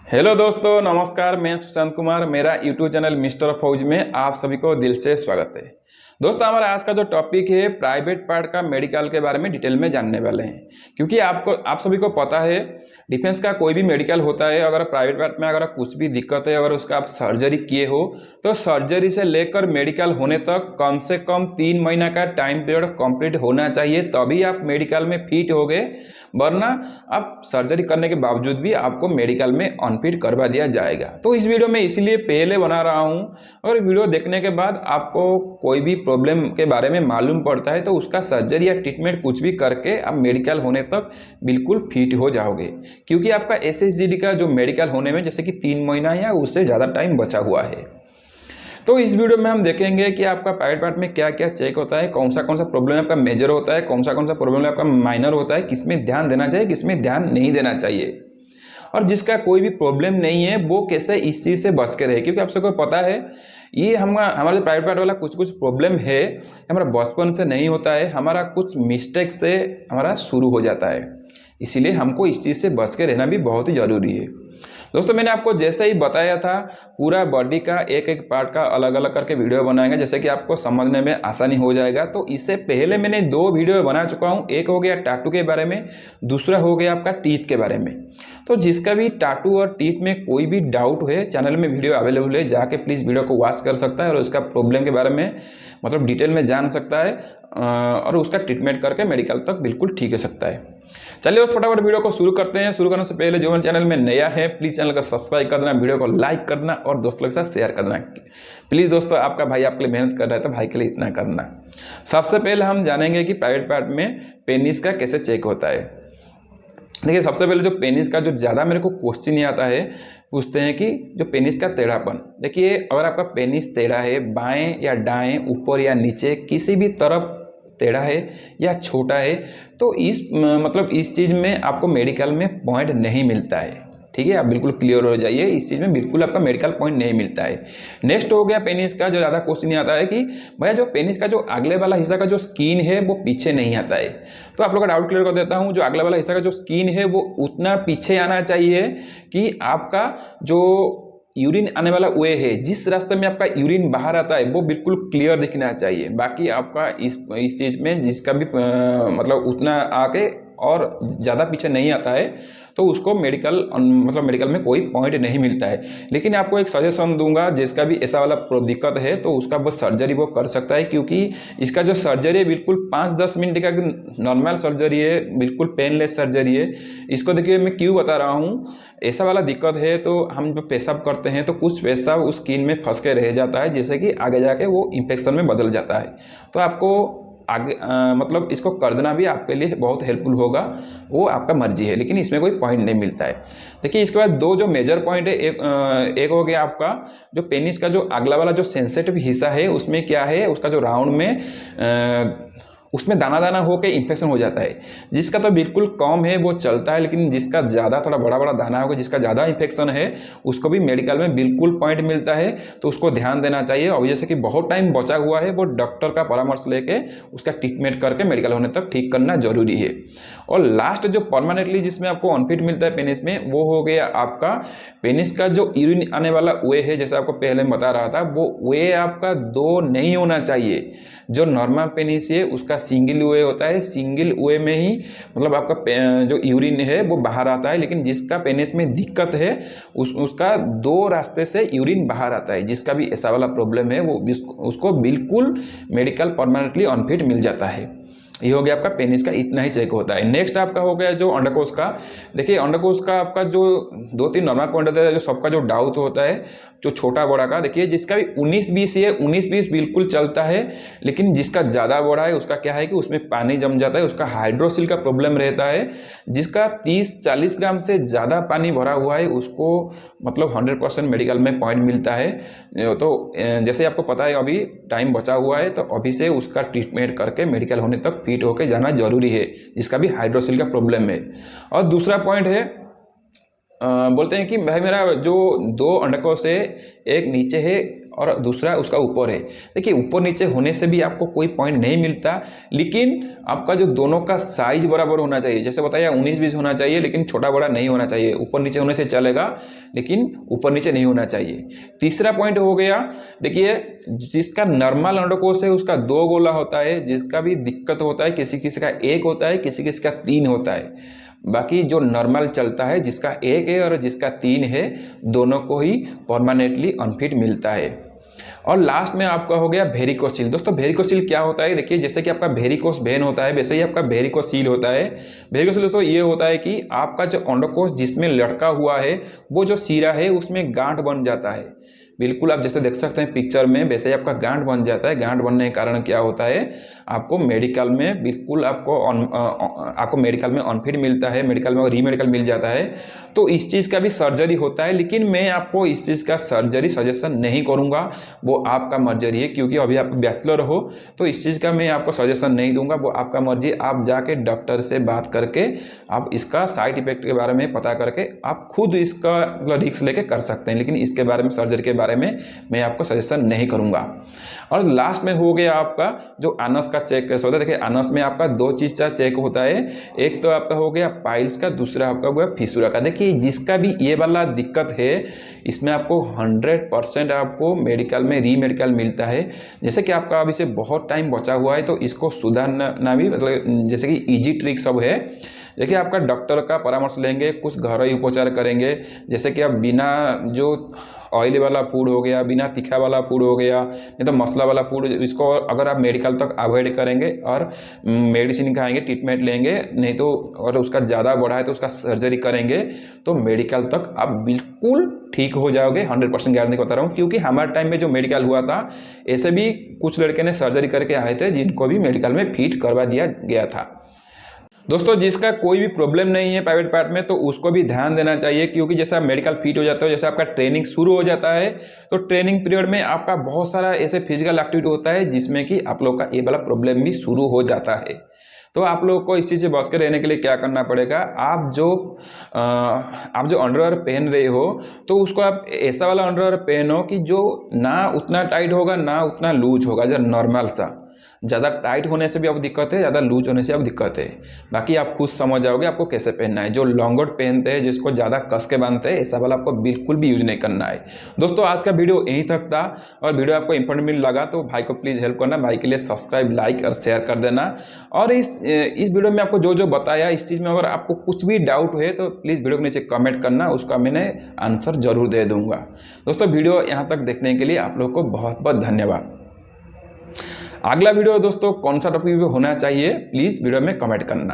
Hello दोस्तों, नमस्कार। मैं सुशांत कुमार, मेरा यूट्यूब चैनल मिस्टर फौज में आप सभी को दिल से स्वागत है। दोस्तों, हमारा आज का जो टॉपिक है प्राइवेट पार्ट का मेडिकल के बारे में डिटेल में जानने वाले हैं। क्योंकि आप सभी को पता है डिफेंस का कोई भी मेडिकल होता है, अगर प्राइवेट पार्ट में अगर कुछ भी दिक्कत है, अगर उसका आप सर्जरी किए हो तो सर्जरी से लेकर मेडिकल होने तक कम से कम 3 महीना का टाइम पीरियड कंप्लीट होना चाहिए, तभी आप मेडिकल में फिट हो गए। वरना आप सर्जरी करने के बावजूद भी आपको मेडिकल में अनफिट करवा दिया जाएगा। तो इस वीडियो में इसलिए पहले बना रहा हूं, और वीडियो देखने के बाद आपको कोई भी प्रॉब्लम के बारे में मालूम पड़ता है तो उसका सर्जरी या ट्रीटमेंट कुछ भी करके आप मेडिकल होने तक बिल्कुल फिट हो जाओगे। क्योंकि आपका एसएसजीडी का जो मेडिकल होने में जैसे कि 3 महीना या उससे ज़्यादा टाइम बचा हुआ है। तो इस वीडियो में हम देखेंगे कि आपका प्राइवेट पार्ट में क्या क्या चेक होता है, कौन सा प्रॉब्लम आपका मेजर होता है, कौन सा प्रॉब्लम आपका माइनर होता है, किसमें ध्यान देना चाहिए, किसमें ध्यान नहीं देना चाहिए, और जिसका कोई भी प्रॉब्लम नहीं है वो कैसे इस चीज़ से बच के रहे। क्योंकि आप सबको पता है ये हमारा जो प्राइवेट पार्ट वाला कुछ प्रॉब्लम है हमारा बचपन से नहीं होता है, हमारा कुछ मिस्टेक से हमारा शुरू हो जाता है। इसीलिए हमको इस चीज़ से बच के रहना भी बहुत ही ज़रूरी है। दोस्तों, मैंने आपको जैसे ही बताया था पूरा बॉडी का एक एक पार्ट का अलग अलग करके वीडियो बनाएंगे जैसे कि आपको समझने में आसानी हो जाएगा। तो इससे पहले मैंने 2 वीडियो बना चुका हूँ, एक हो गया टाटू के बारे में, दूसरा हो गया आपका टीथ के बारे में। तो जिसका भी टाटू और टीथ में कोई भी डाउट है चैनल में वीडियो अवेलेबल है, जाके प्लीज़ वीडियो को वॉच कर सकता है और उसका प्रॉब्लम के बारे में मतलब डिटेल में जान सकता है और उसका ट्रीटमेंट करके मेडिकल तक बिल्कुल ठीक हो सकता है। चलिए उस फटाफट वीडियो को शुरू करते हैं। शुरू करने से पहले जो मेरे चैनल में नया है प्लीज़ चैनल को सब्सक्राइब कर देना, वीडियो को लाइक करना और दोस्तों के साथ शेयर कर देना। प्लीज़ दोस्तों, आपका भाई आपके लिए मेहनत कर रहा है तो भाई के लिए इतना करना। सबसे पहले हम जानेंगे कि प्राइवेट पार्ट में पेनिस का कैसे चेक होता है। देखिए, सबसे पहले जो पेनिस का जो ज़्यादा मेरे को क्वेश्चन नहीं आता है, पूछते हैं कि जो पेनिस का टेढ़ापन। देखिए, अगर आपका पेनिस टेढ़ा है, बाएं या दाएं, ऊपर या नीचे, किसी भी तरफ टेढ़ा है या छोटा है, तो इस चीज़ में आपको मेडिकल में पॉइंट नहीं मिलता है। ठीक है, आप बिल्कुल क्लियर हो जाइए, इस चीज़ में बिल्कुल आपका मेडिकल पॉइंट नहीं मिलता है। नेक्स्ट हो गया पेनिस का जो ज़्यादा क्वेश्चन नहीं आता है कि भैया जो पेनिस का जो अगले वाला हिस्सा का जो स्किन है वो पीछे नहीं आता है। तो आप लोग का डाउट क्लियर कर देता हूँ, जो अगला वाला हिस्सा का जो स्किन है वो उतना पीछे आना चाहिए कि आपका जो यूरिन आने वाला वे है, जिस रास्ते में आपका यूरिन बाहर आता है वो बिल्कुल क्लियर दिखना चाहिए। बाकी आपका इस चीज़ में जिसका भी मतलब उतना आके और ज़्यादा पीछे नहीं आता है तो उसको मेडिकल में कोई पॉइंट नहीं मिलता है। लेकिन आपको एक सजेशन दूंगा, जिसका भी ऐसा वाला दिक्कत है तो उसका बस सर्जरी वो कर सकता है। क्योंकि इसका जो सर्जरी है बिल्कुल 5-10 मिनट का नॉर्मल सर्जरी है, बिल्कुल पेनलेस सर्जरी है। इसको देखिए मैं क्यों बता रहा हूँ, ऐसा वाला दिक्कत है तो हम जब पेशाब करते हैं तो कुछ पेशाब उस स्किन में फंस के रह जाता है, जैसे कि आगे जाके वो इन्फेक्शन में बदल जाता है। तो आपको आगे मतलब इसको कर देना भी आपके लिए बहुत हेल्पफुल होगा, वो आपका मर्जी है, लेकिन इसमें कोई पॉइंट नहीं मिलता है। देखिए, इसके बाद 2 जो मेजर पॉइंट है, एक हो गया आपका जो पेनिस का जो अगला वाला जो सेंसिटिव हिस्सा है उसमें क्या है, उसका जो राउंड में उसमें दाना दाना होकर इन्फेक्शन हो जाता है। जिसका तो बिल्कुल कम है वो चलता है, लेकिन जिसका ज़्यादा थोड़ा बड़ा बड़ा दाना होगा, जिसका ज़्यादा इन्फेक्शन है, उसको भी मेडिकल में बिल्कुल पॉइंट मिलता है। तो उसको ध्यान देना चाहिए, और जैसे कि बहुत टाइम बचा हुआ है वो डॉक्टर का परामर्श लेके उसका ट्रीटमेंट करके मेडिकल होने तक ठीक करना जरूरी है। और लास्ट जो परमानेंटली जिसमें आपको अनफिट मिलता है पेनिस में, वो हो गया आपका पेनिस का जो यूरिन आने वाला वे है। जैसे आपको पहले मैं बता रहा था, वो वे आपका 2 नहीं होना चाहिए। जो नॉर्मल पेनिस है उसका सिंगल वे होता है, सिंगल वे में ही मतलब आपका जो यूरिन है वो बाहर आता है। लेकिन जिसका पेनिस में दिक्कत है उसका 2 रास्ते से यूरिन बाहर आता है। जिसका भी ऐसा वाला प्रॉब्लम है वो उसको बिल्कुल मेडिकल परमानेंटली अनफिट मिल जाता है। ये हो गया आपका पेनिस का, इतना ही चेक होता है। नेक्स्ट आपका हो गया जो अंडकोश का। देखिए, अंडकोश का आपका जो 2-3 नॉर्मल पॉइंट होता है, जो सबका जो डाउट होता है जो छोटा बड़ा का। देखिए, जिसका भी 19-20 है, 19-20 बिल्कुल चलता है। लेकिन जिसका ज़्यादा बड़ा है उसका क्या है कि उसमें पानी जम जाता है, उसका हाइड्रोसिल का प्रॉब्लम रहता है। जिसका 30-40 ग्राम से ज़्यादा पानी भरा हुआ है उसको मतलब 100% मेडिकल में पॉइंट मिलता है। तो जैसे आपको पता है अभी टाइम बचा हुआ है, तो अभी से उसका ट्रीटमेंट करके मेडिकल होने तक फिट होकर जाना जरूरी है, जिसका भी हाइड्रोसिल का प्रॉब्लम है। और दूसरा पॉइंट है, बोलते हैं कि भाई मेरा जो 2 अंडकोश है, एक नीचे है और दूसरा उसका ऊपर है। देखिए ऊपर नीचे होने से भी आपको कोई पॉइंट नहीं मिलता, लेकिन आपका जो दोनों का साइज बराबर होना चाहिए। जैसे बताया 19-20 होना चाहिए, लेकिन छोटा बड़ा नहीं होना चाहिए। ऊपर नीचे होने से चलेगा, लेकिन ऊपर नीचे नहीं होना चाहिए। तीसरा पॉइंट हो गया, देखिए जिसका नॉर्मल अंडकोश है उसका 2 गोला होता है, जिसका भी दिक्कत होता है किसी किसी का 1 होता है, किसी किसी का 3 होता है। बाकी जो नॉर्मल चलता है जिसका 1 है और जिसका 3 है, दोनों को ही परमानेंटली अनफिट मिलता है। और लास्ट में आपका हो गया वेरिकोसील। दोस्तों वेरिकोसील क्या होता है, देखिए जैसे कि आपका वेरिकोस वेन होता है वैसे ही आपका वेरिकोसील होता है। वेरिकोसील दोस्तों ये होता है कि आपका जो अंडकोश जिसमें लटका हुआ है वो जो सीरा है उसमें गांठ बन जाता है। बिल्कुल आप जैसे देख सकते हैं पिक्चर में, वैसे ही आपका गांठ बन जाता है। गांठ बनने के कारण क्या होता है, आपको मेडिकल में बिल्कुल आपको मेडिकल में अनफिट मिलता है, मेडिकल में रीमेडिकल मिल जाता है। तो इस चीज़ का भी सर्जरी होता है, लेकिन मैं आपको इस चीज़ का सर्जरी सजेशन नहीं करूँगा, वो आपका मर्जी है। क्योंकि अभी आप बैचलर हो तो इस चीज़ का मैं आपको सजेशन नहीं दूंगा, वो आपका मर्जी। आप जाके डॉक्टर से बात करके आप इसका साइड इफेक्ट के बारे में पता करके आप खुद इसका रिस्क लेके कर सकते हैं, लेकिन इसके बारे में सर्जरी के बारे में मैं आपको सजेशन नहीं करूंगा। और लास्ट में हो गया आपका जो अनस का चेक कैसे होता है। देखिए अनस में आपका 2 चीज़ का चेक होता है, एक तो आपका हो गया पाइल्स का, दूसरा आपका हो गया फिशुरा का। देखिए जिसका भी ये वाला दिक्कत है इसमें आपको 100% आपको मेडिकल में रीमेडिकल मिलता है। जैसे कि आपका अभी से बहुत टाइम बचा हुआ है तो इसको सुधारना भी मतलब जैसे कि ईजी ट्रिक सब है। देखिए आपका डॉक्टर का परामर्श लेंगे, कुछ घरेलू उपचार करेंगे। जैसे कि आप बिना जो ऑयल वाला फूड हो गया, बिना तीखा वाला फूड हो गया, नहीं तो मसाला वाला फूड, इसको अगर आप मेडिकल तक अवॉइड करेंगे और मेडिसिन खाएंगे, ट्रीटमेंट लेंगे, नहीं तो अगर उसका ज़्यादा बढ़ा है तो उसका सर्जरी करेंगे, तो मेडिकल तक आप बिल्कुल ठीक हो जाओगे। 100% गारंटी बता रहा हूँ, क्योंकि हमारे टाइम में जो मेडिकल हुआ था ऐसे भी कुछ लड़के ने सर्जरी करके आए थे जिनको भी मेडिकल में फिट करवा दिया गया था। दोस्तों जिसका कोई भी प्रॉब्लम नहीं है प्राइवेट पार्ट में तो उसको भी ध्यान देना चाहिए, क्योंकि जैसे आप मेडिकल फिट हो जाते हो, जैसे आपका ट्रेनिंग शुरू हो जाता है तो ट्रेनिंग पीरियड में आपका बहुत सारा ऐसे फिजिकल एक्टिविटी होता है जिसमें कि आप लोग का ये वाला प्रॉब्लम भी शुरू हो जाता है। तो आप लोगों को इस चीज़ से बच के रहने के लिए क्या करना पड़ेगा, आप जो अंडरवेयर पहन रहे हो तो उसको आप ऐसा वाला अंडरवेयर पहनो कि जो ना उतना टाइट होगा ना उतना लूज होगा, जो नॉर्मल सा। ज़्यादा टाइट होने से भी आपको दिक्कत है, ज़्यादा लूज होने से आपको दिक्कत है। बाकी आप खुद समझ जाओगे आपको कैसे पहनना है। जो लॉन्गोट पहनते हैं जिसको ज़्यादा कस के बांधते हैं, ऐसा वाला आपको बिल्कुल भी यूज नहीं करना है। दोस्तों आज का वीडियो यहीं तक था, और वीडियो आपको इंपॉर्टेंट लगा तो भाई को प्लीज़ हेल्प करना, भाई के लिए सब्सक्राइब, लाइक और शेयर कर देना। और इस वीडियो में आपको जो जो बताया इस चीज़ में अगर आपको कुछ भी डाउट है तो प्लीज़ वीडियो के नीचे कमेंट करना, उसका मैंने आंसर जरूर दे दूँगा। दोस्तों वीडियो यहाँ तक देखने के लिए आप लोग को बहुत बहुत धन्यवाद। अगला वीडियो दोस्तों कौन सा टॉपिक पे होना चाहिए प्लीज़ वीडियो में कमेंट करना।